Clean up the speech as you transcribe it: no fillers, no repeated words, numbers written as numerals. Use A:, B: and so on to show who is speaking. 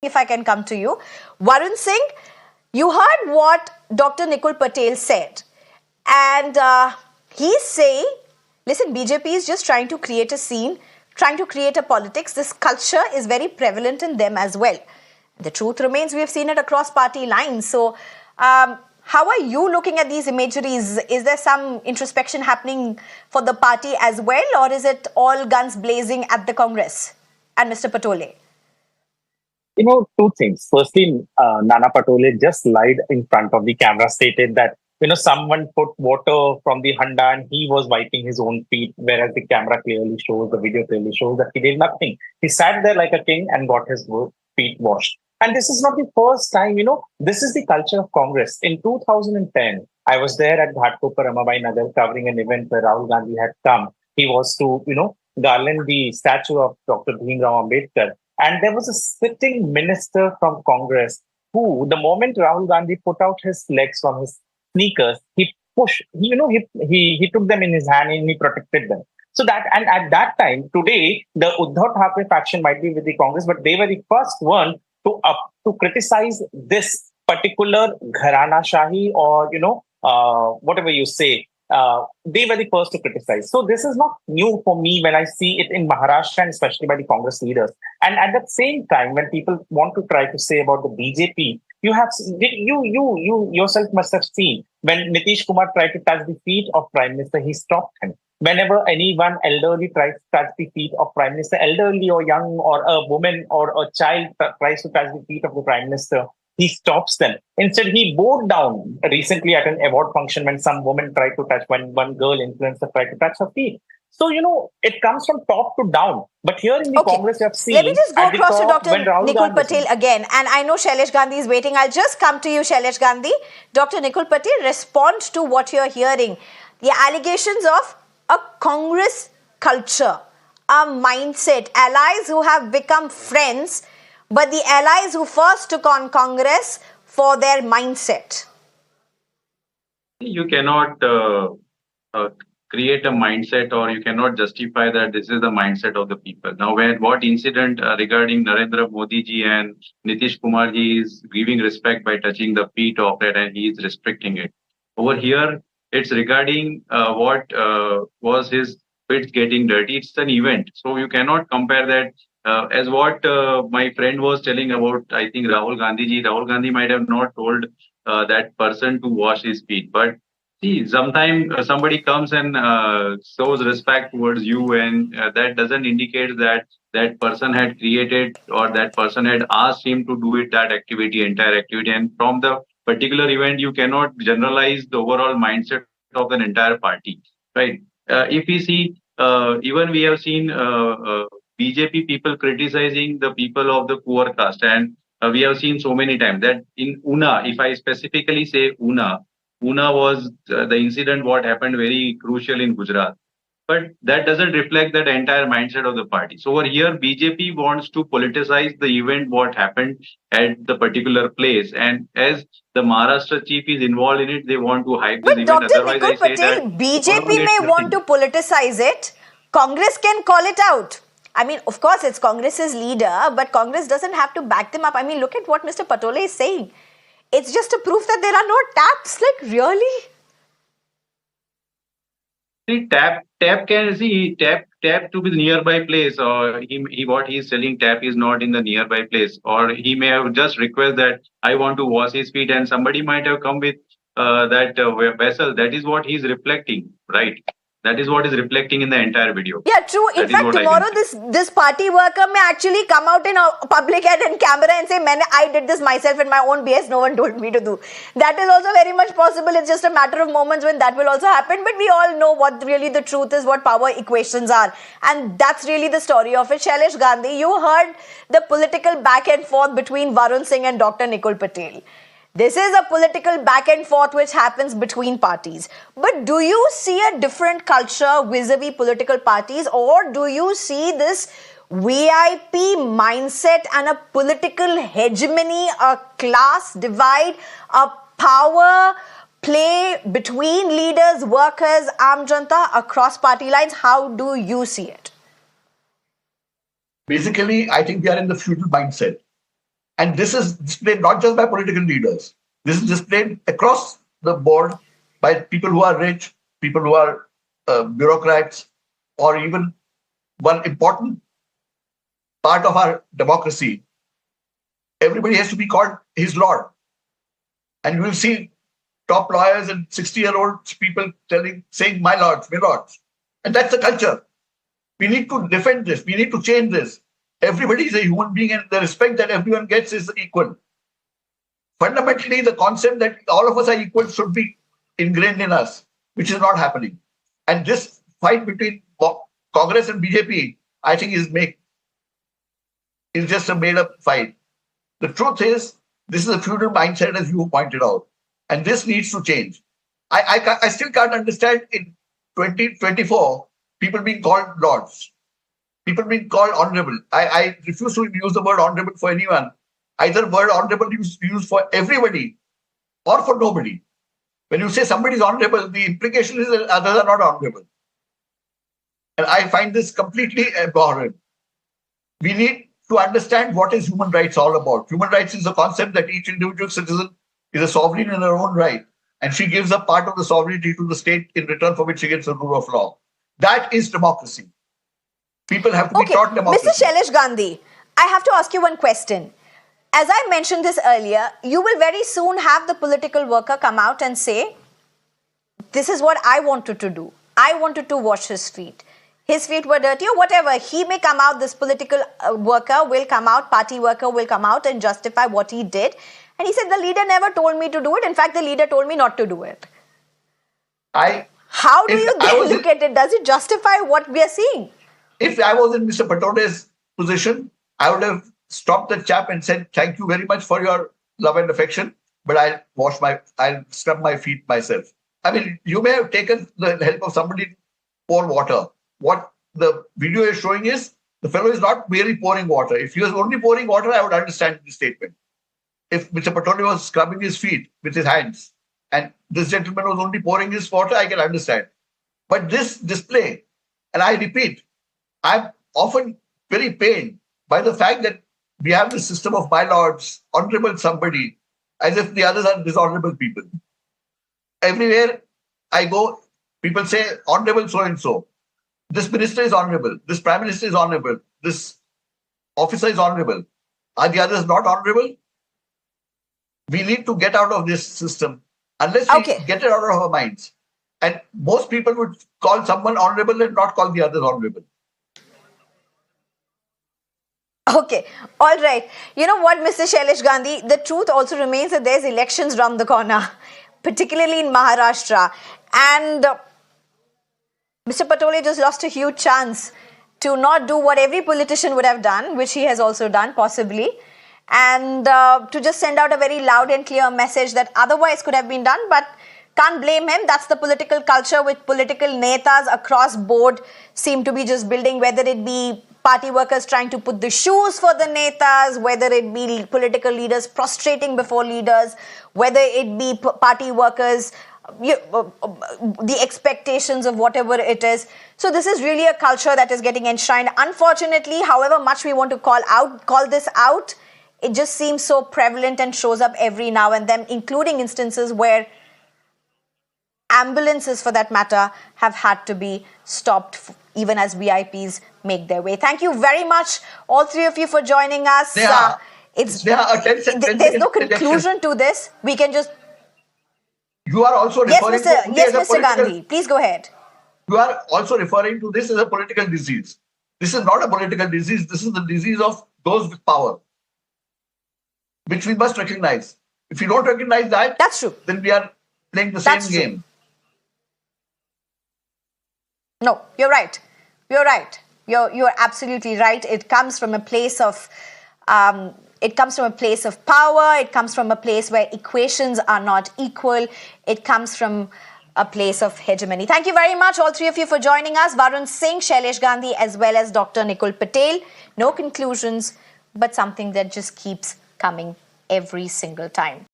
A: if I can come to you. Varun Singh, you heard what Dr. Nikul Patel said. And he's saying, listen, BJP is just trying to create a scene, trying to create a politics. This culture is very prevalent in them as well. The truth remains, we have seen it across party lines. So, how are you looking at these imageries? Is there some introspection happening for the party as well, or is it all guns blazing at the Congress and Mr. Patole?
B: Two things. Firstly, Nana Patole just lied in front of the camera, stated that, someone put water from the handa and he was wiping his own feet, whereas the camera clearly shows, the video clearly shows that he did nothing. He sat there like a king and got his feet washed. And this is not the first time, this is the culture of Congress. In 2010, I was there at Ghatkopar Ramabai Nagar covering an event where Rahul Gandhi had come. He was to, garland the statue of Dr. Bhimrao Ambedkar. And there was a sitting minister from Congress who, the moment Rahul Gandhi put out his legs from his sneakers, he pushed, he took them in his hand and he protected them. So that, and at that time, today, the Uddhav Thackeray faction might be with the Congress, but they were the first one to criticize this particular Gharana Shahi or, whatever you say. They were the first to criticize. So this is not new for me when I see it in Maharashtra and especially by the Congress leaders. And at the same time, when people want to try to say about the BJP, you yourself must have seen when Nitish Kumar tried to touch the feet of Prime Minister, he stopped him. Whenever anyone elderly tries to touch the feet of Prime Minister, elderly or young or a woman or a child tries to touch the feet of the Prime Minister, he stops them. Instead, he bowed down recently at an award function when some woman tried to touch, when one girl influencer tried to touch her feet. So, it comes from top to down. But here in the Congress, you have seen...
A: Let me just go across to Dr. Nikul Patel again. And I know Shailesh Gandhi is waiting. I'll just come to you, Shailesh Gandhi. Dr. Nikul Patel, respond to what you're hearing. The allegations of a Congress culture, a mindset, allies who have become friends, but the allies who first took on Congress for their mindset.
C: You cannot create a mindset, or you cannot justify that this is the mindset of the people. Now, what incident regarding Narendra Modi ji and Nitish Kumar ji is giving respect by touching the feet of it, and he is restricting it. Over here, it's regarding what was his feet getting dirty. It's an event. So you cannot compare that as what my friend was telling about, I think Rahul Gandhi ji. Rahul Gandhi might have not told that person to wash his feet. But see, sometimes somebody comes and shows respect towards you, and that doesn't indicate that that person had created or that person had asked him to do it, that activity, entire activity. And from the particular event, you cannot generalize the overall mindset of an entire party, right? If we see, even we have seen BJP people criticizing the people of the poor caste, and we have seen so many times that in Una, if I specifically say Una was the incident what happened very crucial in Gujarat. But that doesn't reflect that entire mindset of the party. So over here, BJP wants to politicize the event what happened at the particular place. And as the Maharashtra chief is involved in it, they want to hype this event.
A: Dr.
C: Otherwise,
A: Nikul Patel, BJP may want to politicize it. Congress can call it out. I mean, of course, it's Congress's leader, but Congress doesn't have to back them up. I mean, look at what Mr. Patole is saying. It's just a proof that there are no taps. Like, really?
C: See, tap to the nearby place, or what he is selling tap is not in the nearby place, or he may have just request that I want to wash his feet, and somebody might have come with that vessel. That is what he is reflecting, right? That is what is reflecting in the entire video.
A: Yeah, true. In fact, tomorrow this party worker may actually come out in a public and in camera and say, "Man, I did this myself in my own BS. No one told me to do." That is also very much possible. It's just a matter of moments when that will also happen. But we all know what really the truth is, what power equations are. And that's really the story of it. Shailesh Gandhi, you heard the political back and forth between Varun Singh and Dr. Nikul Patel. This is a political back and forth which happens between parties. But do you see a different culture vis-a-vis political parties, or do you see this VIP mindset and a political hegemony, a class divide, a power play between leaders, workers, Aam Janta across party lines? How do you see it?
D: Basically, I think they are in the feudal mindset. And this is displayed not just by political leaders. This is displayed across the board by people who are rich, people who are bureaucrats, or even one important part of our democracy. Everybody has to be called his lord. And you will see top lawyers and 60-year-old people saying, my lords, my lords. And that's the culture. We need to defend this. We need to change this. Everybody is a human being, and the respect that everyone gets is equal. Fundamentally, the concept that all of us are equal should be ingrained in us, which is not happening. And this fight between Congress and BJP, I think, is just a made-up fight. The truth is, this is a feudal mindset, as you pointed out, and this needs to change. I still can't understand in 2024 people being called lords, people being called honorable. I refuse to use the word honorable for anyone. Either word honorable used for everybody or for nobody. When you say somebody is honorable, the implication is that others are not honorable. And I find this completely abhorrent. We need to understand what is human rights all about. Human rights is the concept that each individual citizen is a sovereign in her own right, and she gives a part of the sovereignty to the state in return for which she gets the rule of law. That is democracy. People have to be taught democracy.
A: Mr. Shailesh Gandhi, I have to ask you one question. As I mentioned this earlier, you will very soon have the political worker come out and say, this is what I wanted to do. I wanted to wash his feet. His feet were dirty or whatever. He may come out, this political worker will come out, party worker will come out and justify what he did. And he said, the leader never told me to do it. In fact, the leader told me not to do it. How do you then look at it? Does it justify what we are seeing?
D: If I was in Mr. Patole's position, I would have stopped the chap and said, thank you very much for your love and affection, but I'll scrub my feet myself. I mean, you may have taken the help of somebody to pour water. What the video is showing is the fellow is not merely pouring water. If he was only pouring water, I would understand the statement. If Mr. Patole was scrubbing his feet with his hands and this gentleman was only pouring his water, I can understand. But this display, and I repeat, I'm often very pained by the fact that we have this system of my lords, honorable somebody, as if the others are dishonorable people. Everywhere I go, people say, honorable so-and-so. This minister is honorable. This prime minister is honorable. This officer is honorable. Are the others not honorable? We need to get out of this system unless we get it out of our minds. And most people would call someone honorable and not call the others honorable.
A: Okay, all right. You know what, Mr. Shailesh Gandhi, the truth also remains that there's elections round the corner, particularly in Maharashtra. And Mr. Patole just lost a huge chance to not do what every politician would have done, which he has also done, possibly, and to just send out a very loud and clear message that otherwise could have been done, but can't blame him. That's the political culture which political netas across board seem to be just building, whether it be party workers trying to put the shoes for the netas, whether it be political leaders prostrating before leaders, whether it be party workers, the expectations of whatever it is. So this is really a culture that is getting enshrined. Unfortunately, however much we want to call this out, it just seems so prevalent and shows up every now and then, including instances where ambulances, for that matter, have had to be stopped even as VIPs make their way. Thank you very much, all three of you, for joining us. There's no conclusion to this. We can just...
D: You are also referring to...
A: Yes, Mr. Gandhi, please go ahead.
D: You are also referring to this as a political disease. This is not a political disease. This is the disease of those with power, which we must recognize. If we don't recognize that,
A: that's true.
D: Then we are playing the same game.
A: No, you're right. You're right. You're absolutely right. It comes from a place of power. It comes from a place where equations are not equal. It comes from a place of hegemony. Thank you very much, all three of you, for joining us. Varun Singh, Shailesh Gandhi, as well as Dr. Nikul Patel. No conclusions, but something that just keeps coming every single time.